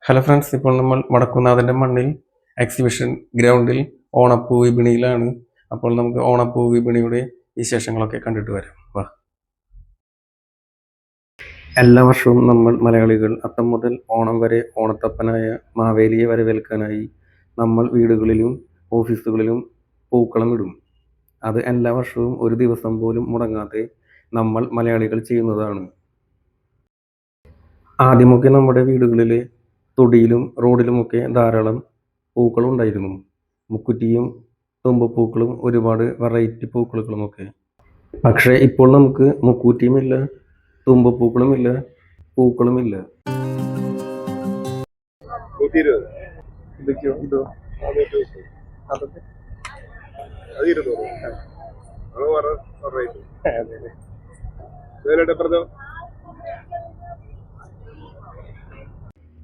Hello friends, ഇപ്പോൾ നമ്മൾ വടക്കുന്നാഥൻ്റെ മണ്ണിൽ എക്സിബിഷൻ ഗ്രൗണ്ടിൽ ഓണപ്പൂ വിപണിയിലാണ്. അപ്പോൾ നമുക്ക് ഓണപ്പൂ വിപണിയുടെ വിശേഷങ്ങളൊക്കെ കണ്ടിട്ട് വരാം. വാ. എല്ലാ വർഷവും നമ്മൾ മലയാളികൾ അത്തം മുതൽ ഓണം വരെ ഓണത്തപ്പനായ മാവേലിയെ വരവേൽക്കാനായി നമ്മൾ വീടുകളിലും ഓഫീസുകളിലും പൂക്കളം ഇടും. അത് എല്ലാ വർഷവും ഒരു ദിവസം പോലും മുടങ്ങാതെ നമ്മൾ മലയാളികൾ ചെയ്യുന്നതാണ്. ആദ്യമൊക്കെ നമ്മുടെ വീടുകളിലെ തൊടിയിലും റോഡിലുമൊക്കെ ധാരാളം പൂക്കളുണ്ടായിരുന്നു. മുക്കുറ്റിയും തുമ്പപ്പൂക്കളും ഒരുപാട് വെറൈറ്റി പൂക്കളുമൊക്കെ. പക്ഷേ ഇപ്പോൾ നമുക്ക് മുക്കൂറ്റിയുമില്ല, തുമ്പപ്പൂക്കളുമില്ല, പൂക്കളുമില്ല.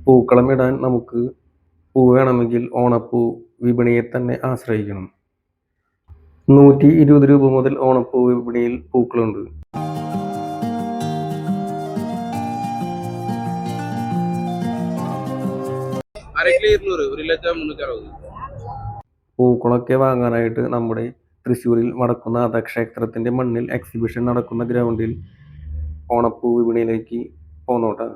പൂക്കളമിടാൻ നമുക്ക് പൂ വേണമെങ്കിൽ ഓണപ്പൂ വിപണിയെ തന്നെ ആശ്രയിക്കണം. 120 രൂപ മുതൽ ഓണപ്പൂ വിപണിയിൽ പൂക്കളുണ്ട്. പൂക്കളൊക്കെ വാങ്ങാനായിട്ട് നമ്മുടെ തൃശ്ശൂരിൽ വടക്കുന്നാഥ ക്ഷേത്രത്തിന്റെ മണ്ണിൽ എക്സിബിഷൻ നടക്കുന്ന ഗ്രൗണ്ടിൽ ഓണപ്പൂ വിപണിയിലേക്ക് പോന്നോട്ടെ.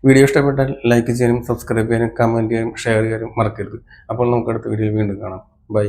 വീഡിയോ ഇഷ്ടപ്പെട്ടാൽ ലൈക്ക് ചെയ്യാനും സബ്സ്ക്രൈബ് ചെയ്യാനും കമൻറ്റ് ചെയ്യാനും ഷെയർ ചെയ്യാനും മറക്കരുത്. അപ്പോൾ നമുക്ക് അടുത്ത വീഡിയോയിൽ വീണ്ടും കാണാം. ബൈ.